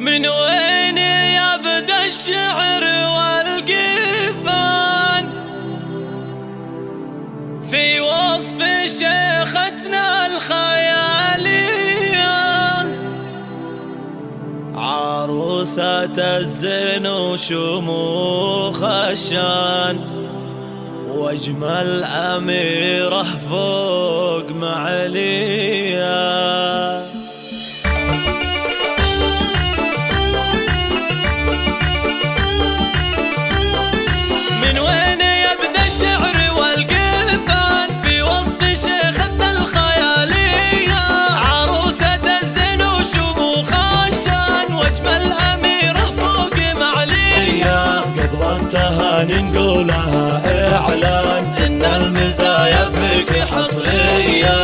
من وين يبدأ الشعر والقفان في وصف شيختنا الخيالية؟ عروسة الزين وشموخ الشان واجمل أميرة فوق معلية. من وين يبدأ الشعر والقفان في وصف شيختنا الخيالية؟ عروسة الزين وشموخ الشان واجمل أميرة فوق معلية. قبل التهاني نقولها إعلان إن المزايا فيك حصرية.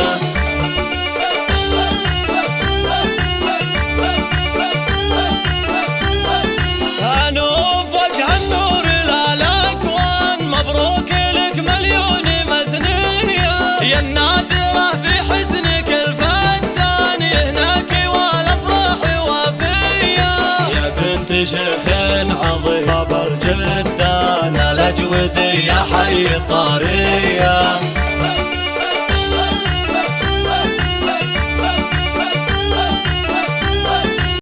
هنوف وجه النور للأكوان، مبروك لك مليون مثنية. يا النادرة في حسنك الفتان، يهناك والأفراح وافية. يا بنت شيخ عظيم بالجدان، الأجودي يا حي الطارية.